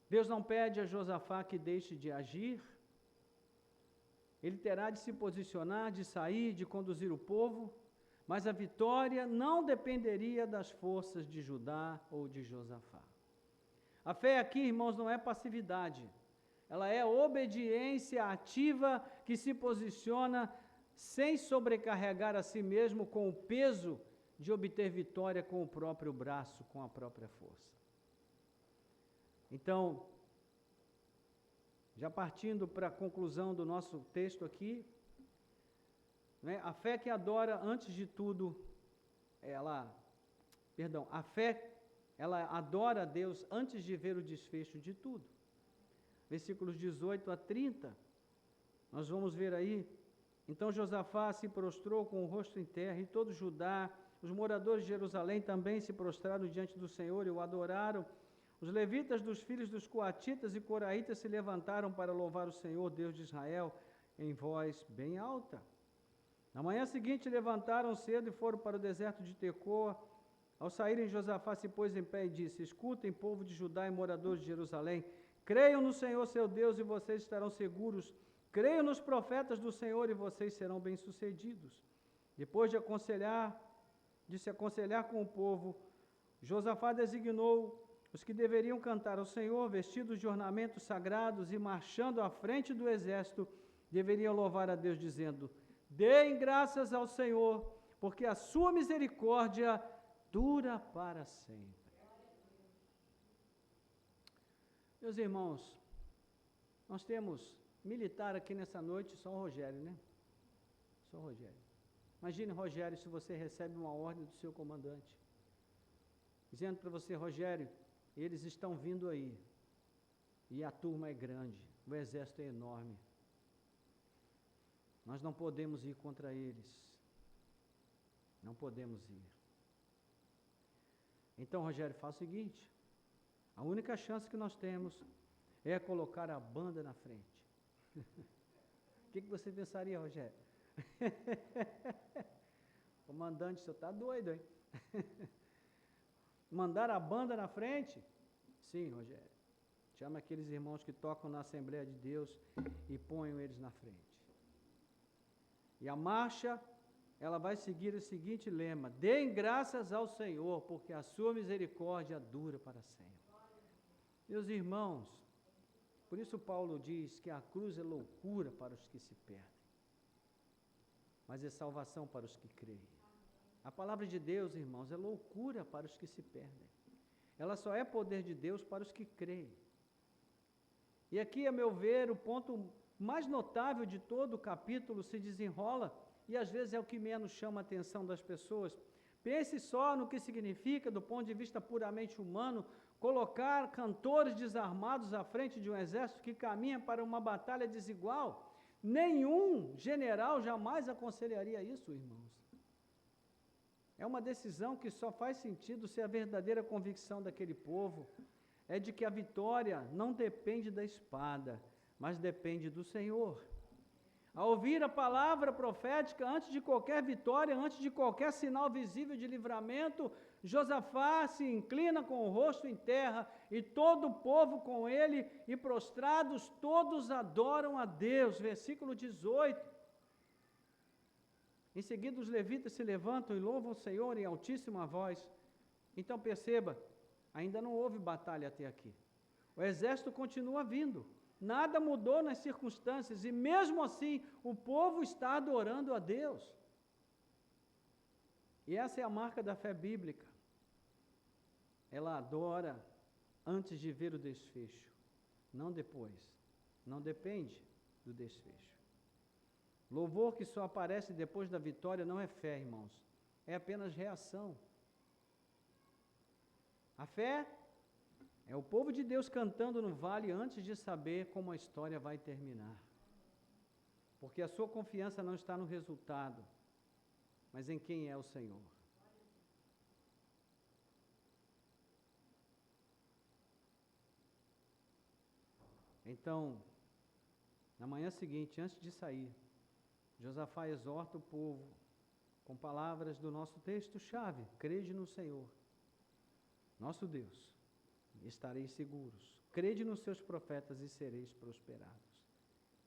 Deus não pede a Josafá que deixe de agir. Ele terá de se posicionar, de sair, de conduzir o povo, mas a vitória não dependeria das forças de Judá ou de Josafá. A fé aqui, irmãos, não é passividade. Ela é obediência ativa que se posiciona sem sobrecarregar a si mesmo com o peso de obter vitória com o próprio braço, com a própria força. Então, já partindo para a conclusão do nosso texto aqui, né, a fé que adora, antes de tudo, a fé, ela adora a Deus antes de ver o desfecho de tudo. Versículos 18 a 30, nós vamos ver aí: então Josafá se prostrou com o rosto em terra, e todo Judá, os moradores de Jerusalém também se prostraram diante do Senhor e o adoraram. Os levitas dos filhos dos coatitas e coraitas se levantaram para louvar o Senhor, Deus de Israel, em voz bem alta. Na manhã seguinte levantaram cedo e foram para o deserto de Tecoa. Ao saírem, Josafá se pôs em pé e disse: escutem, povo de Judá e moradores de Jerusalém, creiam no Senhor seu Deus e vocês estarão seguros. Creiam nos profetas do Senhor e vocês serão bem-sucedidos. Depois de se aconselhar com o povo, Josafá designou os que deveriam cantar ao Senhor, vestidos de ornamentos sagrados e marchando à frente do exército, deveriam louvar a Deus, dizendo: deem graças ao Senhor, porque a sua misericórdia dura para sempre. Meus irmãos, nós temos militar aqui nessa noite, só o Rogério, né? Só o Rogério. Imagine, Rogério, se você recebe uma ordem do seu comandante, dizendo para você: Rogério, eles estão vindo aí, e a turma é grande, o exército é enorme, nós não podemos ir contra eles, não podemos ir. Então, Rogério, faz o seguinte: a única chance que nós temos é colocar a banda na frente. O que você pensaria, Rogério? Comandante, o senhor está doido, hein? mandar a banda na frente? Sim, Rogério. Chama aqueles irmãos que tocam na Assembleia de Deus e ponham eles na frente. E a marcha, ela vai seguir o seguinte lema: deem graças ao Senhor, porque a sua misericórdia dura para sempre. Meus irmãos, por isso Paulo diz que a cruz é loucura para os que se perdem, mas é salvação para os que creem. A palavra de Deus, irmãos, é loucura para os que se perdem. Ela só é poder de Deus para os que creem. E aqui, a meu ver, o ponto mais notável de todo o capítulo se desenrola, e às vezes é o que menos chama a atenção das pessoas. Pense só no que significa, do ponto de vista puramente humano, colocar cantores desarmados à frente de um exército que caminha para uma batalha desigual. Nenhum general jamais aconselharia isso, irmãos. É uma decisão que só faz sentido se a verdadeira convicção daquele povo é de que a vitória não depende da espada, mas depende do Senhor. Ao ouvir a palavra profética, antes de qualquer vitória, antes de qualquer sinal visível de livramento, Josafá se inclina com o rosto em terra, e todo o povo com ele, e prostrados todos adoram a Deus. Versículo 18. Em seguida, os levitas se levantam e louvam o Senhor em altíssima voz. Então perceba, ainda não houve batalha até aqui. O exército continua vindo. Nada mudou nas circunstâncias, e mesmo assim, o povo está adorando a Deus. E essa é a marca da fé bíblica. Ela adora antes de ver o desfecho, não depois. Não depende do desfecho. Louvor que só aparece depois da vitória não é fé, irmãos. É apenas reação. A fé é o povo de Deus cantando no vale antes de saber como a história vai terminar. Porque a sua confiança não está no resultado, mas em quem é o Senhor. Então, na manhã seguinte, antes de sair, Josafá exorta o povo com palavras do nosso texto-chave: crede no Senhor, nosso Deus, e estareis seguros. Crede nos seus profetas e sereis prosperados.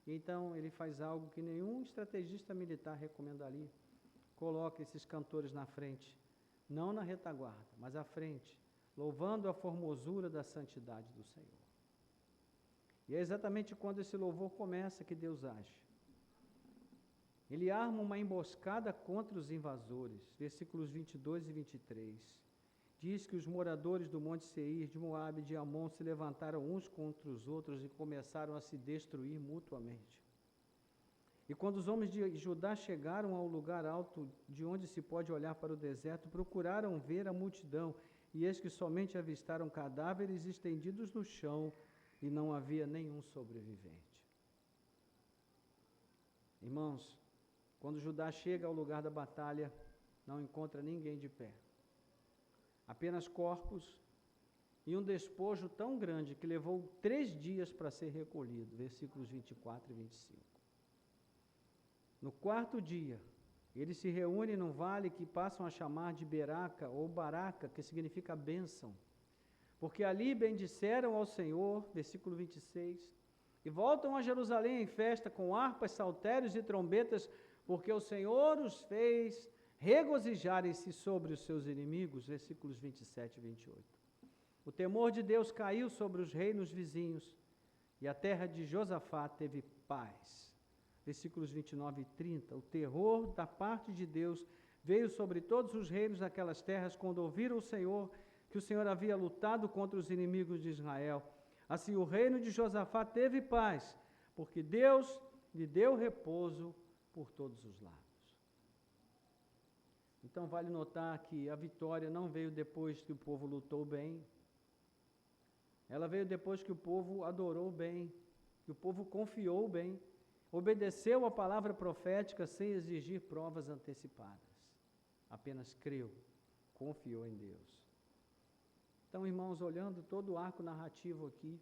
E então ele faz algo que nenhum estrategista militar recomendaria. Coloca esses cantores na frente, não na retaguarda, mas à frente, louvando a formosura da santidade do Senhor. E é exatamente quando esse louvor começa que Deus age. Ele arma uma emboscada contra os invasores, versículos 22 e 23. Diz que os moradores do Monte Seir, de Moabe e de Amon se levantaram uns contra os outros e começaram a se destruir mutuamente. E quando os homens de Judá chegaram ao lugar alto, de onde se pode olhar para o deserto, procuraram ver a multidão, e eis que somente avistaram cadáveres estendidos no chão, e não havia nenhum sobrevivente. Irmãos, quando Judá chega ao lugar da batalha, não encontra ninguém de pé. Apenas corpos e um despojo tão grande que levou 3 dias para ser recolhido, versículos 24 e 25. No 4º dia, eles se reúnem num vale que passam a chamar de Beraca ou Baraca, que significa bênção, porque ali bendisseram ao Senhor, versículo 26, e voltam a Jerusalém em festa com harpas, saltérios e trombetas, porque o Senhor os fez regozijarem-se sobre os seus inimigos, versículos 27 e 28. O temor de Deus caiu sobre os reinos vizinhos, e a terra de Josafá teve paz. Versículos 29 e 30. O terror da parte de Deus veio sobre todos os reinos daquelas terras, quando ouviram o Senhor, que o Senhor havia lutado contra os inimigos de Israel. Assim o reino de Josafá teve paz, porque Deus lhe deu repouso por todos os lados. Então vale notar que a vitória não veio depois que o povo lutou bem. Ela veio depois que o povo adorou bem, que o povo confiou bem, obedeceu a palavra profética sem exigir provas antecipadas. Apenas creu, confiou em Deus. Então, irmãos, olhando todo o arco narrativo aqui,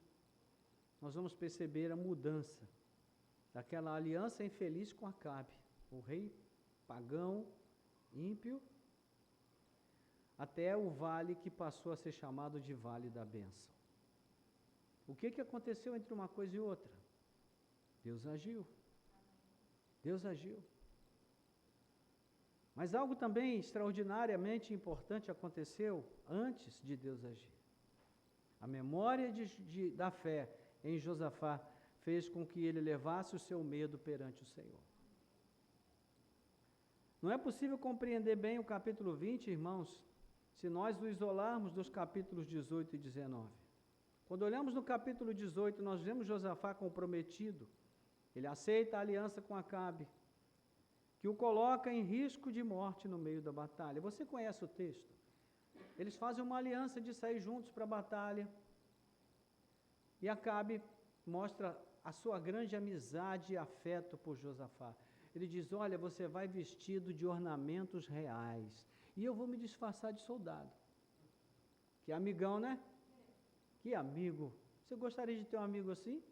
nós vamos perceber a mudança daquela aliança infeliz com Acabe, o rei pagão, ímpio, até o vale que passou a ser chamado de Vale da Bênção. O que aconteceu entre uma coisa e outra? Deus agiu. Deus agiu. Mas algo também extraordinariamente importante aconteceu antes de Deus agir. A memória da fé em Josafá fez com que ele levasse o seu medo perante o Senhor. Não é possível compreender bem o capítulo 20, irmãos, se nós o isolarmos dos capítulos 18 e 19. Quando olhamos no capítulo 18, nós vemos Josafá comprometido. Ele aceita a aliança com Acabe, que o coloca em risco de morte no meio da batalha. Você conhece o texto? Eles fazem uma aliança de sair juntos para a batalha. E Acabe mostra a sua grande amizade e afeto por Josafá. Ele diz, olha, você vai vestido de ornamentos reais, e eu vou me disfarçar de soldado. Que amigão, né? Que amigo. Você gostaria de ter um amigo assim?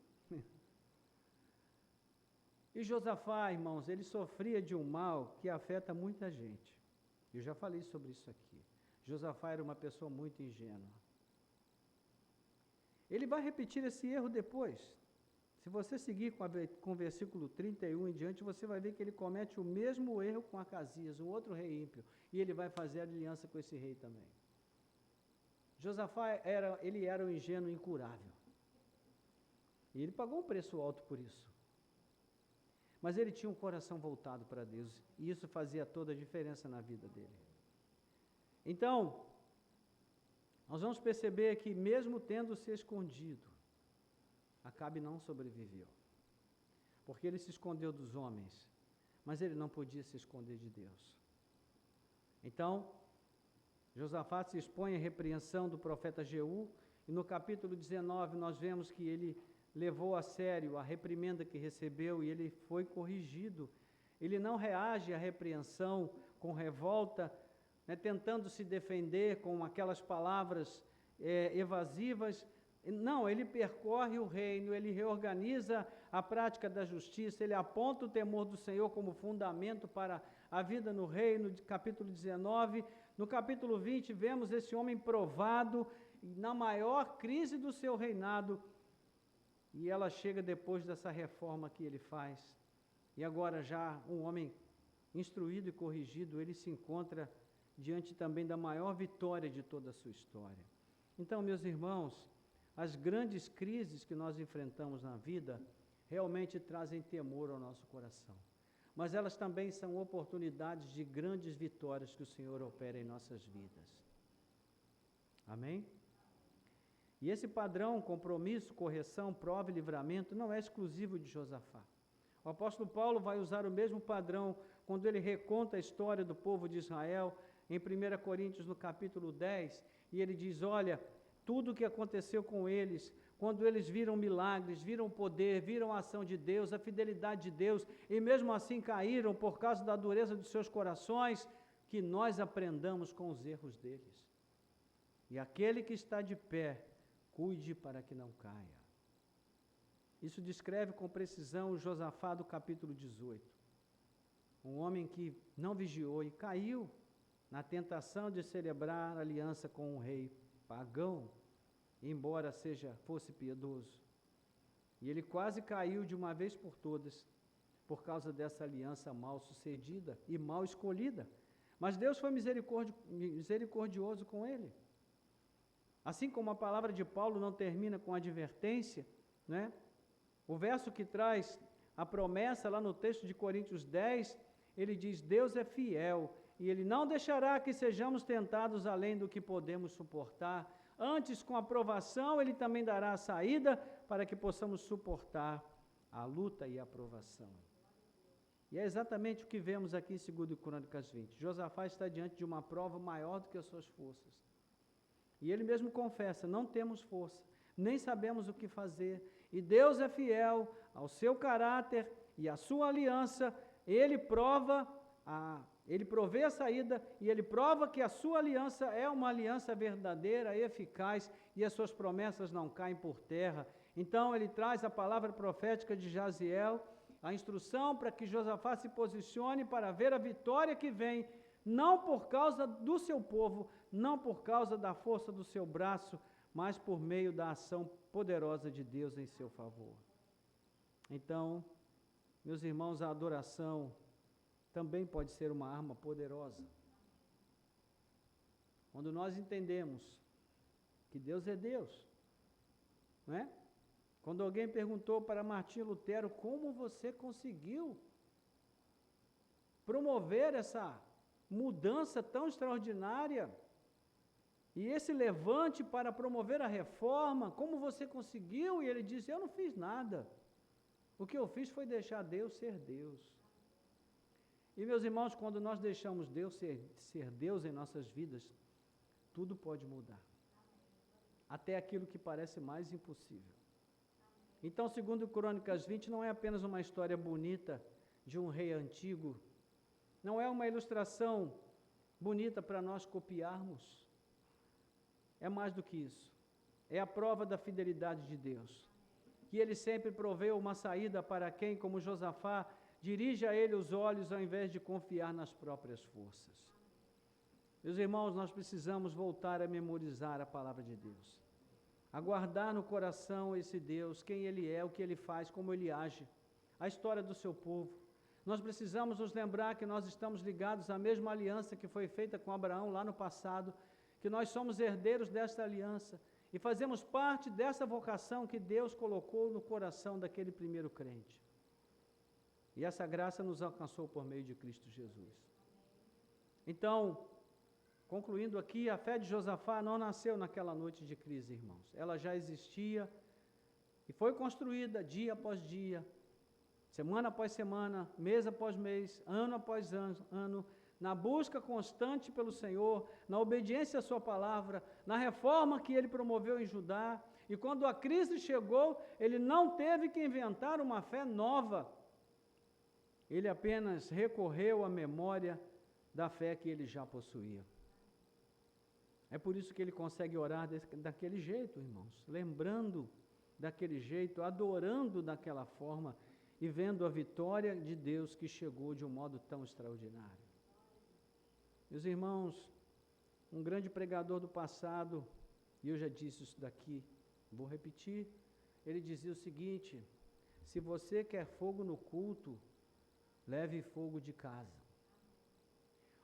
E Josafá, irmãos, ele sofria de um mal que afeta muita gente. Eu já falei sobre isso aqui. Josafá era uma pessoa muito ingênua. Ele vai repetir esse erro depois. Se você seguir com o versículo 31 em diante, você vai ver que ele comete o mesmo erro com Acasias, um outro rei ímpio, e ele vai fazer aliança com esse rei também. Josafá era um ingênuo incurável. E ele pagou um preço alto por isso. Mas ele tinha um coração voltado para Deus, e isso fazia toda a diferença na vida dele. Então, nós vamos perceber que mesmo tendo se escondido, Acabe não sobreviveu, porque ele se escondeu dos homens, mas ele não podia se esconder de Deus. Então, Josafá se expõe à repreensão do profeta Jeú, e no capítulo 19 nós vemos que ele levou a sério a reprimenda que recebeu e ele foi corrigido. Ele não reage à repreensão com revolta, né, tentando se defender com aquelas palavras evasivas. Não, ele percorre o reino, ele reorganiza a prática da justiça, ele aponta o temor do Senhor como fundamento para a vida no reino, de capítulo 19. No capítulo 20, vemos esse homem provado na maior crise do seu reinado, e ela chega depois dessa reforma que ele faz. E agora já um homem instruído e corrigido, ele se encontra diante também da maior vitória de toda a sua história. Então, meus irmãos, as grandes crises que nós enfrentamos na vida realmente trazem temor ao nosso coração. Mas elas também são oportunidades de grandes vitórias que o Senhor opera em nossas vidas. Amém? E esse padrão, compromisso, correção, prova e livramento, não é exclusivo de Josafá. O apóstolo Paulo vai usar o mesmo padrão quando ele reconta a história do povo de Israel, em 1 Coríntios, no capítulo 10, e ele diz, olha, tudo o que aconteceu com eles, quando eles viram milagres, viram o poder, viram a ação de Deus, a fidelidade de Deus, e mesmo assim caíram por causa da dureza dos seus corações, que nós aprendamos com os erros deles. E aquele que está de pé, cuide para que não caia. Isso descreve com precisão o Josafá do capítulo 18. Um homem que não vigiou e caiu na tentação de celebrar aliança com um rei pagão, embora fosse piedoso. E ele quase caiu de uma vez por todas, por causa dessa aliança mal sucedida e mal escolhida. Mas Deus foi misericordioso com ele. Assim como a palavra de Paulo não termina com advertência, né? O verso que traz a promessa lá no texto de Coríntios 10, ele diz, Deus é fiel, e Ele não deixará que sejamos tentados além do que podemos suportar. Antes, com a provação, Ele também dará a saída para que possamos suportar a luta e a provação. E é exatamente o que vemos aqui em 2 Crônicas 20. Josafá está diante de uma prova maior do que as suas forças. E ele mesmo confessa, não temos força, nem sabemos o que fazer. E Deus é fiel ao seu caráter e à sua aliança. Ele provê a saída e ele prova que a sua aliança é uma aliança verdadeira, eficaz, e as suas promessas não caem por terra. Então ele traz a palavra profética de Jaziel, a instrução para que Josafá se posicione para ver a vitória que vem não por causa do seu povo, não por causa da força do seu braço, mas por meio da ação poderosa de Deus em seu favor. Então, meus irmãos, a adoração também pode ser uma arma poderosa. Quando nós entendemos que Deus é Deus, não é? Quando alguém perguntou para Martinho Lutero como você conseguiu promover essa mudança tão extraordinária e esse levante para promover a reforma, como você conseguiu? E ele disse, eu não fiz nada. O que eu fiz foi deixar Deus ser Deus. E meus irmãos, quando nós deixamos Deus ser Deus em nossas vidas, tudo pode mudar. Até aquilo que parece mais impossível. Então, segundo Crônicas 20, não é apenas uma história bonita de um rei antigo, não é uma ilustração bonita para nós copiarmos. É mais do que isso. É a prova da fidelidade de Deus. Que Ele sempre proveu uma saída para quem, como Josafá, dirige a Ele os olhos ao invés de confiar nas próprias forças. Meus irmãos, nós precisamos voltar a memorizar a palavra de Deus. A guardar no coração esse Deus, quem Ele é, o que Ele faz, como Ele age, a história do seu povo. Nós precisamos nos lembrar que nós estamos ligados à mesma aliança que foi feita com Abraão lá no passado, que nós somos herdeiros desta aliança e fazemos parte dessa vocação que Deus colocou no coração daquele primeiro crente. E essa graça nos alcançou por meio de Cristo Jesus. Então, concluindo aqui, a fé de Josafá não nasceu naquela noite de crise, irmãos. Ela já existia e foi construída dia após dia, semana após semana, mês após mês, ano após ano, na busca constante pelo Senhor, na obediência à sua palavra, na reforma que ele promoveu em Judá. E quando a crise chegou, ele não teve que inventar uma fé nova. Ele apenas recorreu à memória da fé que ele já possuía. É por isso que ele consegue orar daquele jeito, irmãos, lembrando daquele jeito, adorando daquela forma e vendo a vitória de Deus que chegou de um modo tão extraordinário. Meus irmãos, um grande pregador do passado, e eu já disse isso daqui, vou repetir, ele dizia o seguinte: se você quer fogo no culto, leve fogo de casa.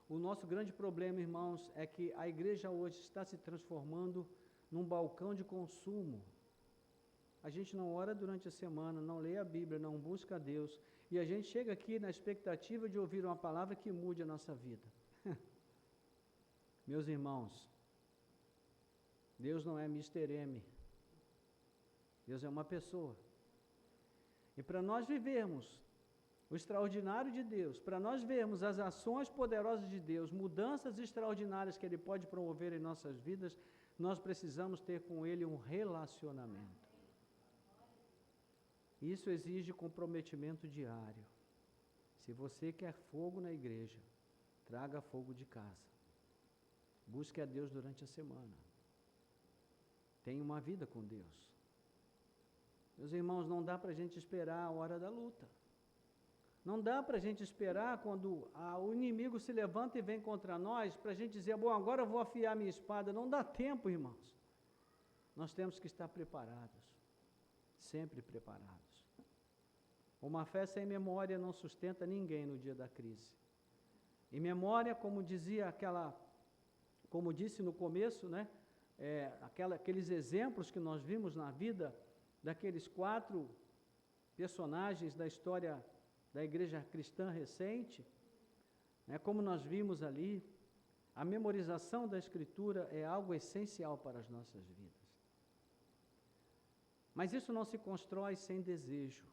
O nosso grande problema, irmãos, é que a igreja hoje está se transformando num balcão de consumo. A gente não ora durante a semana, não lê a Bíblia, não busca a Deus, e a gente chega aqui na expectativa de ouvir uma palavra que mude a nossa vida. Meus irmãos, Deus não é Mr. M. Deus é uma pessoa. E para nós vivermos o extraordinário de Deus, para nós vermos as ações poderosas de Deus, mudanças extraordinárias que Ele pode promover em nossas vidas, nós precisamos ter com Ele um relacionamento. Isso exige comprometimento diário. Se você quer fogo na igreja, traga fogo de casa. Busque a Deus durante a semana. Tenha uma vida com Deus. Meus irmãos, não dá para a gente esperar a hora da luta. Não dá para a gente esperar quando o inimigo se levanta e vem contra nós, para a gente dizer, bom, agora eu vou afiar minha espada. Não dá tempo, irmãos. Nós temos que estar preparados. Sempre preparados. Uma fé sem memória não sustenta ninguém no dia da crise. E memória, como disse no começo, né, aqueles exemplos que nós vimos na vida daqueles 4 personagens da história da igreja cristã recente, né, como nós vimos ali, a memorização da Escritura é algo essencial para as nossas vidas. Mas isso não se constrói sem desejo.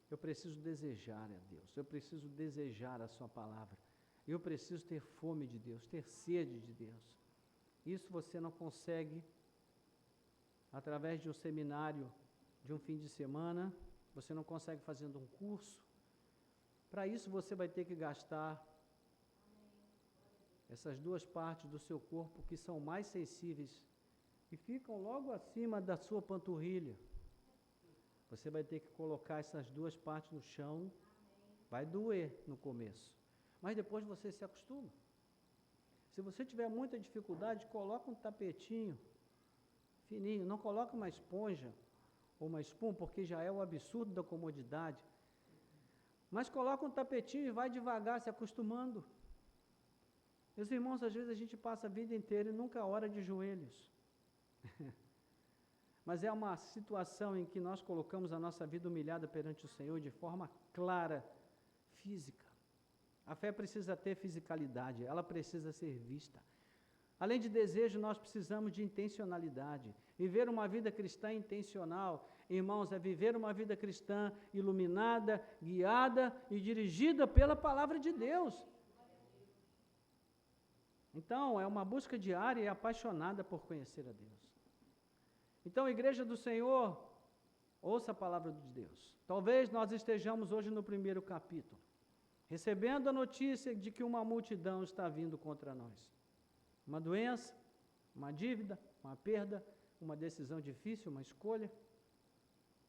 Eu preciso desejar a Deus, eu preciso desejar a sua palavra, eu preciso ter fome de Deus, ter sede de Deus. Isso você não consegue através de um seminário, de um fim de semana, você não consegue fazendo um curso. Para isso você vai ter que gastar essas 2 partes do seu corpo que são mais sensíveis e ficam logo acima da sua panturrilha. Você vai ter que colocar essas 2 partes no chão, vai doer no começo. mas depois você se acostuma. Se você tiver muita dificuldade, coloca um tapetinho fininho, não coloca uma esponja ou uma espuma, porque já é o absurdo da comodidade. Mas coloca um tapetinho e vai devagar, se acostumando. Meus irmãos, às vezes a gente passa a vida inteira e nunca ora de joelhos. Mas é uma situação em que nós colocamos a nossa vida humilhada perante o Senhor de forma clara, física. A fé precisa ter fisicalidade, ela precisa ser vista. Além de desejo, nós precisamos de intencionalidade. Viver uma vida cristã intencional, irmãos, é viver uma vida cristã iluminada, guiada e dirigida pela palavra de Deus. Então, é uma busca diária e apaixonada por conhecer a Deus. Então, igreja do Senhor, ouça a palavra de Deus. Talvez nós estejamos hoje no primeiro capítulo, recebendo a notícia de que uma multidão está vindo contra nós. Uma doença, uma dívida, uma perda, uma decisão difícil, uma escolha.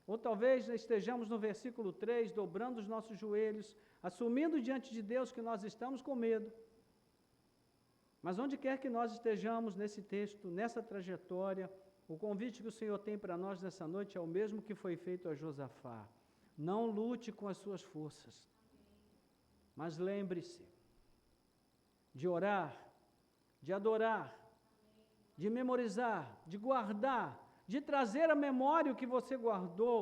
Ou talvez estejamos no versículo 3, dobrando os nossos joelhos, assumindo diante de Deus que nós estamos com medo. Mas onde quer que nós estejamos nesse texto, nessa trajetória, o convite que o Senhor tem para nós nessa noite é o mesmo que foi feito a Josafá. Não lute com as suas forças, mas lembre-se de orar, de adorar, de memorizar, de guardar, de trazer à memória o que você guardou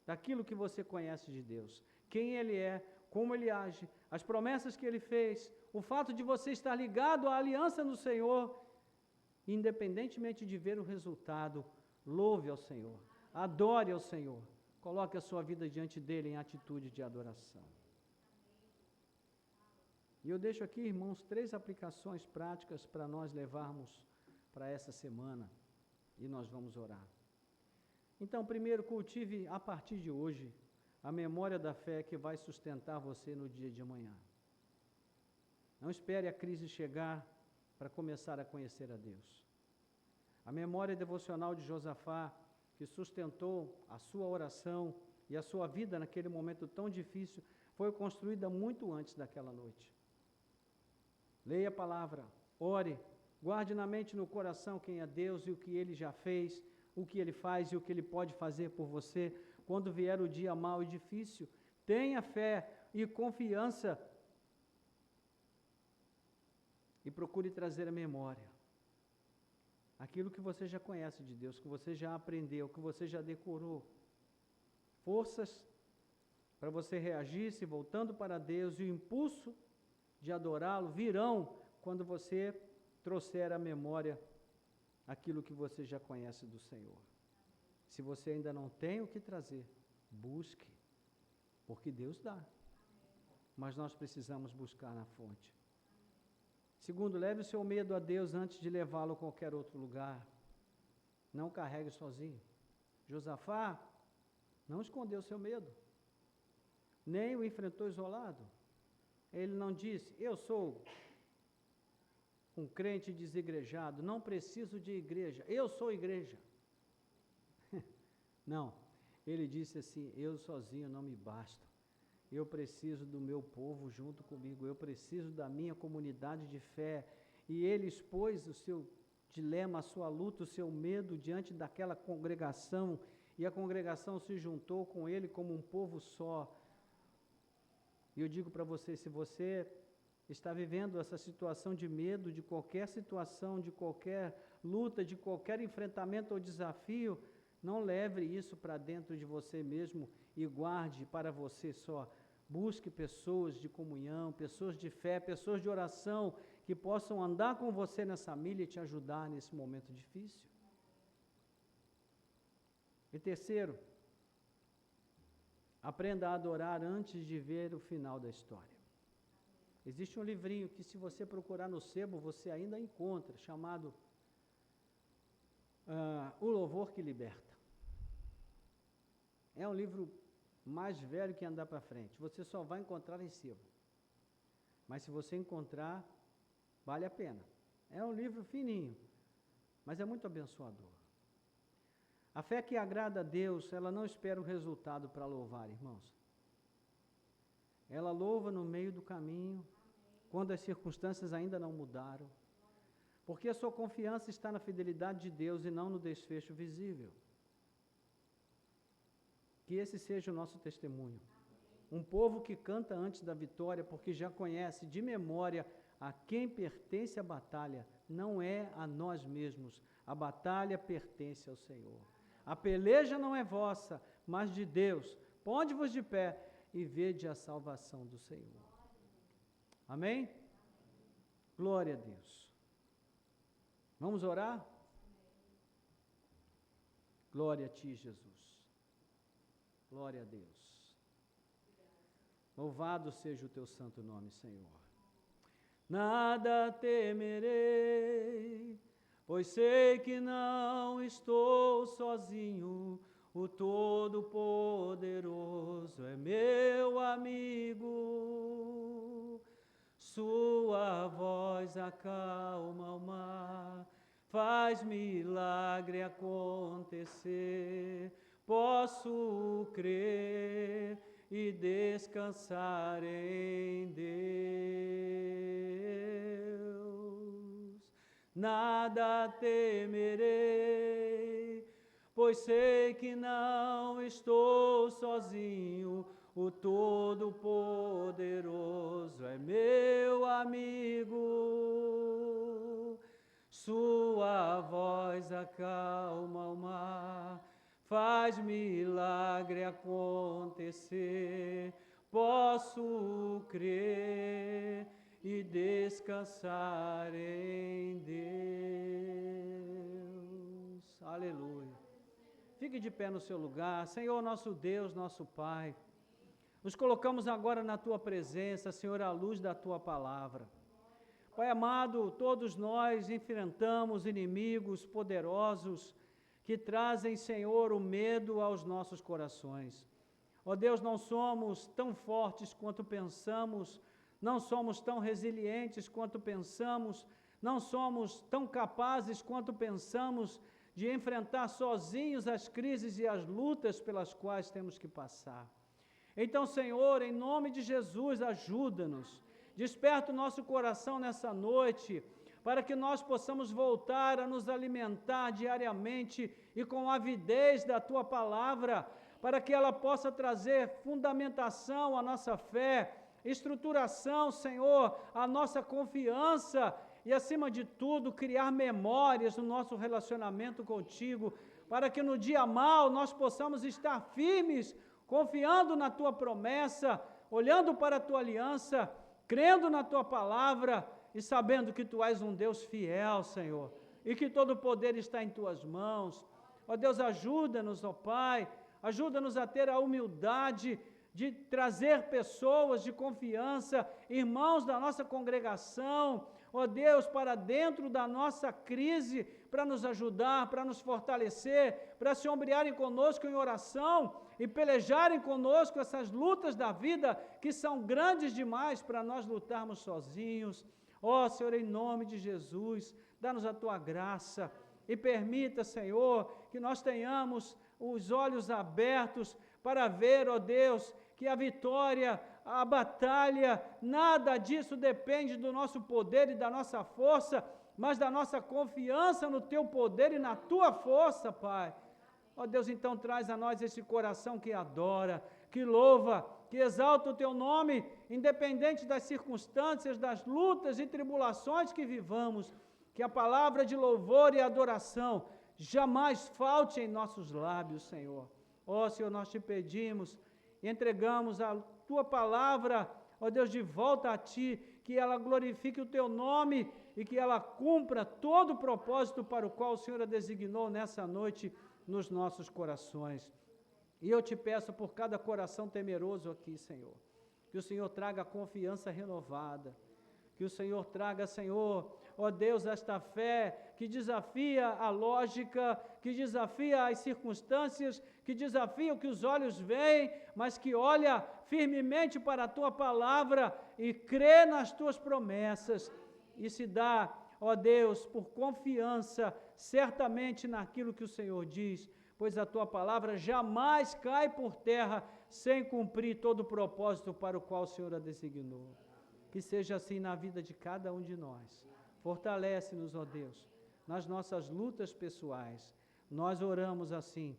daquilo que você conhece de Deus. Quem Ele é, como Ele age, as promessas que Ele fez, o fato de você estar ligado à aliança no Senhor, independentemente de ver o resultado, louve ao Senhor, adore ao Senhor, coloque a sua vida diante dEle em atitude de adoração. E eu deixo aqui, irmãos, 3 aplicações práticas para nós levarmos para essa semana e nós vamos orar. Então, primeiro, cultive a partir de hoje a memória da fé que vai sustentar você no dia de amanhã. Não espere a crise chegar para começar a conhecer a Deus. A memória devocional de Josafá, que sustentou a sua oração e a sua vida naquele momento tão difícil, foi construída muito antes daquela noite. Leia a palavra, ore, guarde na mente e no coração quem é Deus e o que Ele já fez, o que Ele faz e o que Ele pode fazer por você. Quando vier o dia mau e difícil, tenha fé e confiança e procure trazer à memória aquilo que você já conhece de Deus, que você já aprendeu, que você já decorou. Forças para você reagir, se voltando para Deus, e o impulso de adorá-lo virão quando você trouxer à memória aquilo que você já conhece do Senhor. Se você ainda não tem o que trazer, busque, porque Deus dá. Mas nós precisamos buscar na fonte. Segundo, leve o seu medo a Deus antes de levá-lo a qualquer outro lugar. Não carregue sozinho. Josafá não escondeu seu medo, nem o enfrentou isolado. Ele não disse, eu sou um crente desigrejado, não preciso de igreja, eu sou igreja. Não, ele disse assim, eu sozinho não me basto, eu preciso do meu povo junto comigo, eu preciso da minha comunidade de fé. E ele expôs o seu dilema, a sua luta, o seu medo diante daquela congregação, e a congregação se juntou com ele como um povo só. E eu digo para você, se você está vivendo essa situação de medo, de qualquer situação, de qualquer luta, de qualquer enfrentamento ou desafio, não leve isso para dentro de você mesmo e guarde para você só. Busque pessoas de comunhão, pessoas de fé, pessoas de oração, que possam andar com você nessa milha e te ajudar nesse momento difícil. E terceiro, aprenda a adorar antes de ver o final da história. Existe um livrinho que, se você procurar no sebo, você ainda encontra, chamado O Louvor que Liberta. É um livro mais velho que andar para frente. Você só vai encontrar em sebo. Mas se você encontrar, vale a pena. É um livro fininho, mas é muito abençoador. A fé que agrada a Deus, ela não espera o resultado para louvar, irmãos. Ela louva no meio do caminho, quando as circunstâncias ainda não mudaram, porque a sua confiança está na fidelidade de Deus e não no desfecho visível. Que esse seja o nosso testemunho. Um povo que canta antes da vitória, porque já conhece de memória a quem pertence a batalha, não é a nós mesmos. A batalha pertence ao Senhor. A peleja não é vossa, mas de Deus. Ponde-vos de pé e vede a salvação do Senhor. Amém? Glória a Deus. Vamos orar? Glória a Ti, Jesus. Glória a Deus. Louvado seja o Teu santo nome, Senhor. Nada temerei, pois sei que não estou sozinho. O Todo-Poderoso é meu amigo. Sua voz acalma o mar, faz milagre acontecer. Posso crer e descansar em Deus. Nada temerei, pois sei que não estou sozinho. O Todo-Poderoso é meu amigo. Sua voz acalma o mar, faz milagre acontecer. Posso crer e descansar em Deus. Aleluia. Fique de pé no seu lugar. Senhor, nosso Deus, nosso Pai, nos colocamos agora na Tua presença, Senhor, à luz da Tua palavra. Pai amado, todos nós enfrentamos inimigos poderosos que trazem, Senhor, o medo aos nossos corações. Ó Deus, não somos tão fortes quanto pensamos, não somos tão resilientes quanto pensamos, não somos tão capazes quanto pensamos de enfrentar sozinhos as crises e as lutas pelas quais temos que passar. Então, Senhor, em nome de Jesus, ajuda-nos, desperta o nosso coração nessa noite, para que nós possamos voltar a nos alimentar diariamente e com avidez da Tua palavra, para que ela possa trazer fundamentação à nossa fé, estruturação, Senhor, à nossa confiança e, acima de tudo, criar memórias no nosso relacionamento contigo, para que no dia mau nós possamos estar firmes, confiando na Tua promessa, olhando para a Tua aliança, crendo na Tua palavra e sabendo que Tu és um Deus fiel, Senhor, e que todo o poder está em Tuas mãos. Ó Deus, ajuda-nos, ó Pai, ajuda-nos a ter a humildade de trazer pessoas de confiança, irmãos da nossa congregação, ó Deus, para dentro da nossa crise, para nos ajudar, para nos fortalecer, para se ombrearem conosco em oração e pelejarem conosco essas lutas da vida que são grandes demais para nós lutarmos sozinhos. Ó Senhor, em nome de Jesus, dá-nos a Tua graça e permita, Senhor, que nós tenhamos os olhos abertos para ver, ó Deus, que a vitória, a batalha, nada disso depende do nosso poder e da nossa força, mas da nossa confiança no Teu poder e na Tua força, Pai. Ó Deus, então traz a nós esse coração que adora, que louva, que exalta o Teu nome, independente das circunstâncias, das lutas e tribulações que vivamos, que a palavra de louvor e adoração jamais falte em nossos lábios, Senhor. Ó Senhor, nós Te pedimos e entregamos a Tua palavra, ó Deus, de volta a Ti, que ela glorifique o Teu nome e que ela cumpra todo o propósito para o qual o Senhor a designou nessa noite nos nossos corações. E eu Te peço por cada coração temeroso aqui, Senhor, que o Senhor traga confiança renovada, que o Senhor traga, Senhor, ó Deus, esta fé que desafia a lógica, que desafia as circunstâncias, que desafia o que os olhos veem, mas que olha firmemente para a Tua palavra e crê nas Tuas promessas e se dá, ó Deus, por confiança, certamente naquilo que o Senhor diz, pois a Tua palavra jamais cai por terra sem cumprir todo o propósito para o qual o Senhor a designou. Que seja assim na vida de cada um de nós. Fortalece-nos, ó Deus, nas nossas lutas pessoais. Nós oramos assim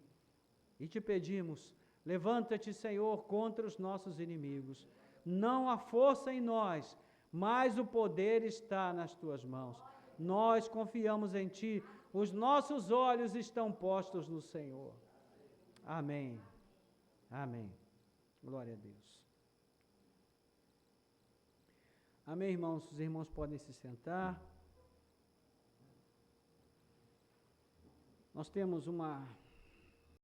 e te pedimos, levanta-te, Senhor, contra os nossos inimigos. Não há força em nós, mas o poder está nas tuas mãos. Nós confiamos em ti, os nossos olhos estão postos no Senhor. Amém. Amém. Glória a Deus. Amém, irmãos? Os irmãos podem se sentar. Nós temos uma